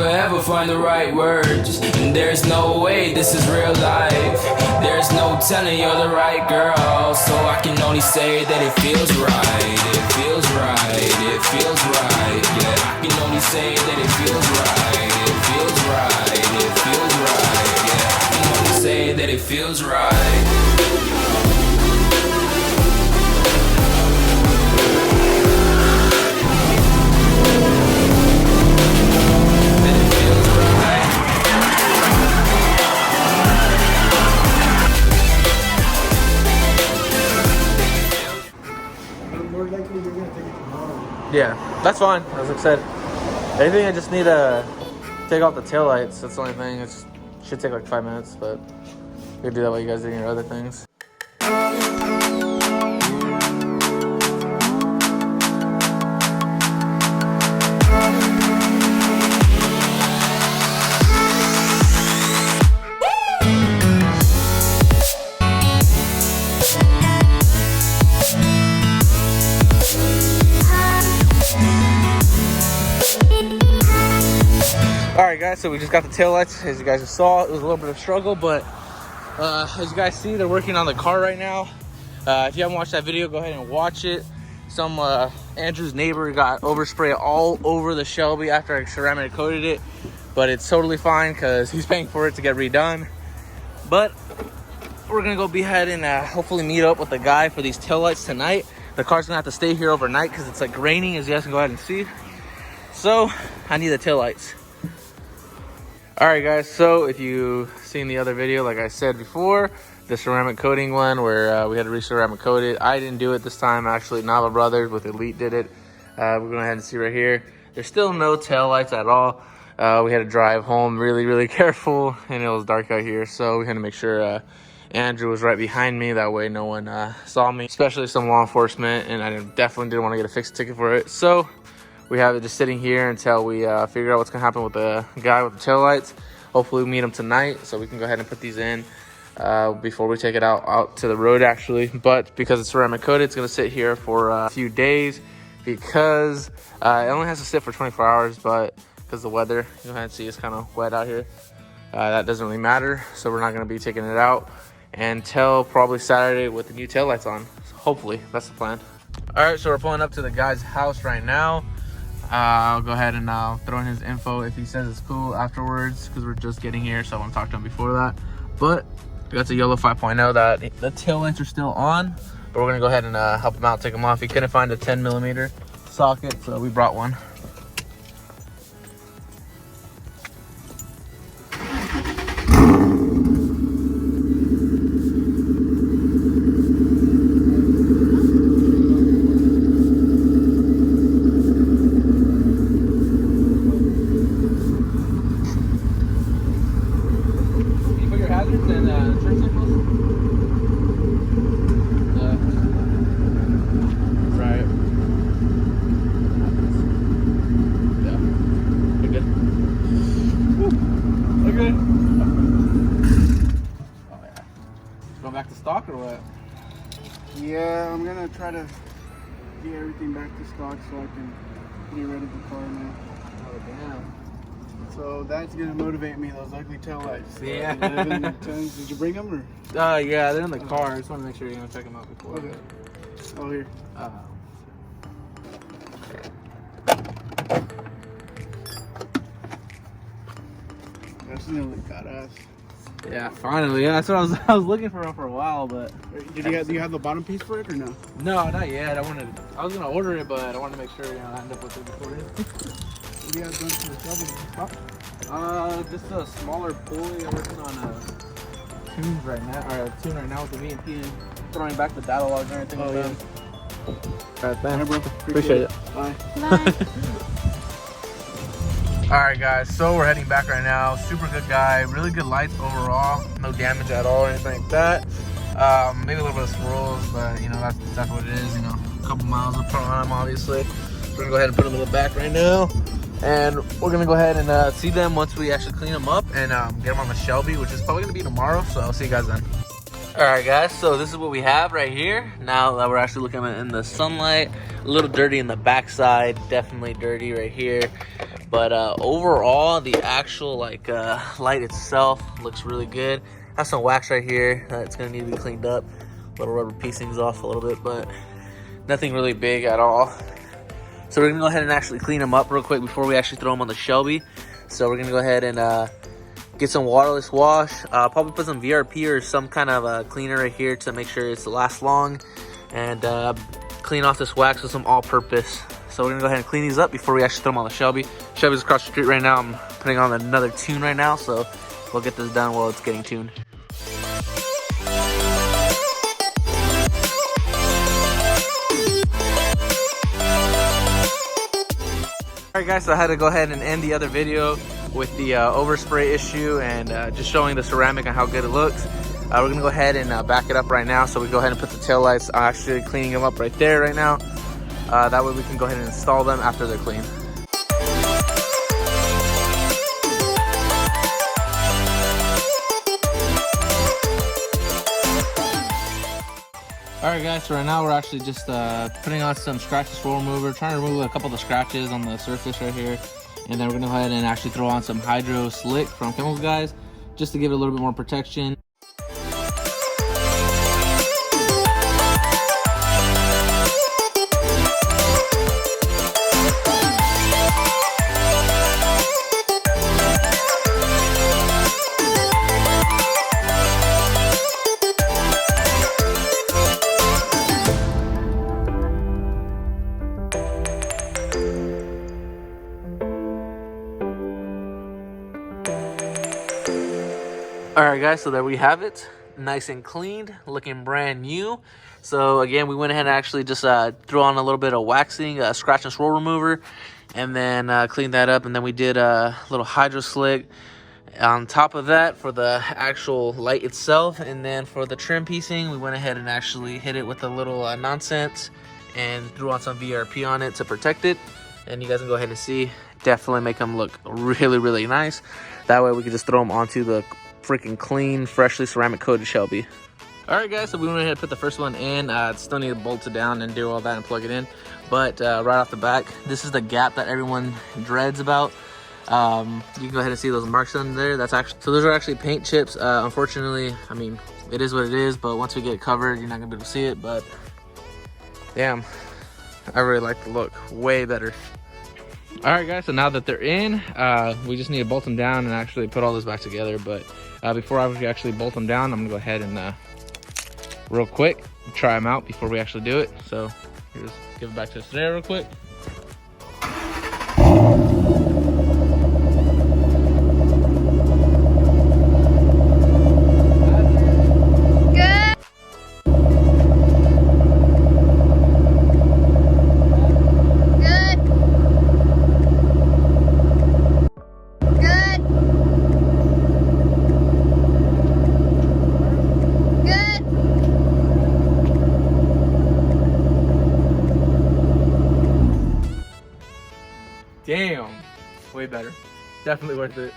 never ever find the right words. And there's no way this is real life. There's no telling you're the right girl. So I can only say that it feels right. It feels right. It feels right. Yeah, I can only say that it feels right. It feels right. It feels right. Yeah, I can only say that it feels right. Yeah, that's fine. As I said, anything I just need to take off the taillights. That's the only thing. It should take like 5 minutes, but you can do that while you guys are doing your other things. Alright guys, so we just got the taillights. As you guys just saw, it was a little bit of a struggle, but as you guys see, they're working on the car right now. If you haven't watched that video, go ahead and watch it. Andrew's neighbor got overspray all over the Shelby after I ceramic coated it, but it's totally fine because he's paying for it to get redone. But we're gonna go be ahead and hopefully meet up with the guy for these taillights tonight. The car's gonna have to stay here overnight because it's like raining, as you guys can go ahead and see. So I need the taillights. Alright guys, so if you've seen the other video, like I said before, the ceramic coating one where we had to re-ceramic coat it. I didn't do it this time, actually. Nava Brothers with Elite did it. We're going to go ahead and see right here. There's still no tail lights at all. We had to drive home really careful, and it was dark out here, so we had to make sure Andrew was right behind me. That way no one saw me, especially some law enforcement, and I definitely didn't want to get a fixed ticket for it. So we have it just sitting here until we figure out what's going to happen with the guy with the tail lights. Hopefully we meet him tonight, so we can go ahead and put these in before we take it out to the road, actually. But because it's ceramic coated, it's going to sit here for a few days because it only has to sit for 24 hours, but because the weather, you go ahead and see it's kind of wet out here. That doesn't really matter, so we're not going to be taking it out until probably Saturday with the new taillights on. So hopefully, that's the plan. All right, so we're pulling up to the guy's house right now. I'll go ahead and throw in his info if he says it's cool afterwards, because we're just getting here, so I want to talk to him before that. But that's a YOLO 5.0 that the tail lights are still on, but we're gonna go ahead and help him out, take him off. He couldn't find a 10mm socket, so we brought one. Back to stock or what? Yeah, I'm gonna try to get everything back to stock so I can get rid of the car now. Oh damn. So that's gonna motivate me, those ugly taillights. Yeah. 11 and 10s. Did you bring them or? Yeah, they're in the car. I just want to make sure you're gonna check them out before. Okay. Oh, here. That's nearly badass. Yeah, finally. Yeah, that's what I was looking for a while, but do you have the bottom piece for it or no? No, not yet. I was gonna order it, but I wanted to make sure I end up with it before it. What do you have done to the Shelby? Just a smaller pulley. I'm working on tunes right now, or a tune right now with the VNP and throwing back the data logs and everything. Oh, yeah. Alright, thanks. Bro. Appreciate it. Bye. Bye. Alright guys, so we're heading back right now. Super good guy, really good lights overall, no damage at all or anything like that. Maybe a little bit of swirls, but you know, that's what it is, you know, a couple miles of prime obviously. We're gonna go ahead and put them in the back right now, and we're gonna go ahead and see them once we actually clean them up and get them on the Shelby, which is probably gonna be tomorrow, so I'll see you guys then. Alright guys, so this is what we have right here. Now that we're actually looking at it in the sunlight, a little dirty in the backside, definitely dirty right here. But overall, the actual like light itself looks really good. Has some wax right here that's gonna need to be cleaned up. Little rubber piecings off a little bit, but nothing really big at all. So we're gonna go ahead and actually clean them up real quick before we actually throw them on the Shelby. So we're gonna go ahead and get some waterless wash. Probably put some VRP or some kind of cleaner right here to make sure it lasts long, and clean off this wax with some all-purpose. So we're gonna go ahead and clean these up before we actually throw them on the Shelby. Shelby's across the street right now. I'm putting on another tune right now, so we'll get this done while it's getting tuned. Alright guys, so I had to go ahead and end the other video with the overspray issue and just showing the ceramic and how good it looks. We're gonna go ahead and back it up right now, so we go ahead and put the taillights. I'm actually cleaning them up right there right now. That way we can go ahead and install them after they're clean. Alright guys, so right now we're actually just putting on some scratch and swirl remover, trying to remove a couple of the scratches on the surface right here. And then we're gonna go ahead and actually throw on some Hydro Slick from Chemicals Guys, just to give it a little bit more protection. Alright guys, so there we have it, nice and cleaned, looking brand new. So again, we went ahead and actually just threw on a little bit of waxing, scratch and swirl remover, and then cleaned that up. And then we did a little Hydro Slick on top of that for the actual light itself. And then for the trim piecing, we went ahead and actually hit it with a little nonsense and threw on some VRP on it to protect it. And you guys can go ahead and see, definitely make them look really, really nice. That way we can just throw them onto the freaking clean, freshly ceramic coated Shelby. Alright guys, so we went ahead and put the first one in. Still need to bolt it down and do all that and plug it in. But right off the back, this is the gap that everyone dreads about. You can go ahead and see those marks on there. That's actually, so those are actually paint chips. Unfortunately, I mean, it is what it is, but once we get it covered, you're not gonna be able to see it. But damn, I really like the look, way better. Alright guys, so now that they're in, we just need to bolt them down and actually put all this back together. But before I actually bolt them down, I'm gonna go ahead and real quick try them out before we actually do it. So here's, give it back to us there real quick. Damn, way better. Definitely worth it.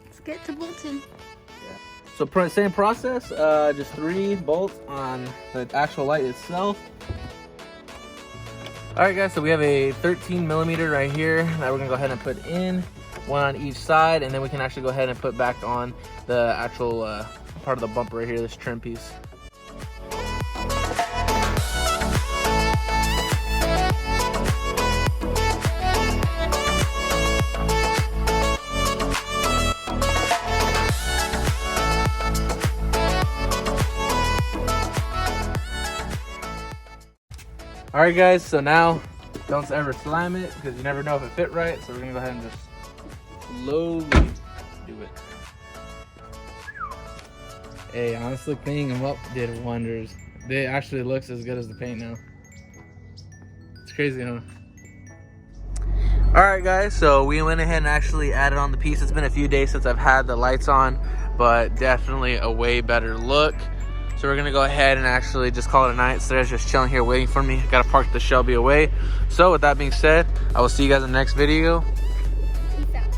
Let's get to bolting. Yeah. So same process, just 3 bolts on the actual light itself. Alright guys, so we have a 13mm right here that we're gonna go ahead and put in, 1 on each side, and then we can actually go ahead and put back on the actual part of the bumper right here, this trim piece. Alright guys, so now don't ever slam it because you never know if it fit right. So we're gonna go ahead and just slowly do it. Hey, honestly, cleaning them up did wonders. They actually looks as good as the paint now. It's crazy, huh? Alright guys, so we went ahead and actually added on the piece. It's been a few days since I've had the lights on, but definitely a way better look. So we're gonna go ahead and actually just call it a night. Sarah's just chilling here waiting for me. Gotta park the Shelby away. So with that being said, I will see you guys in the next video. Peace out.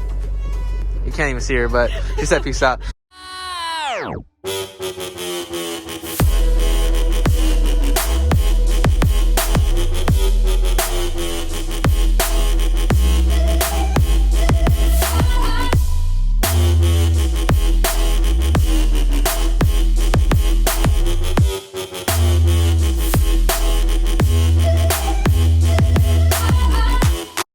You can't even see her, but she said peace out.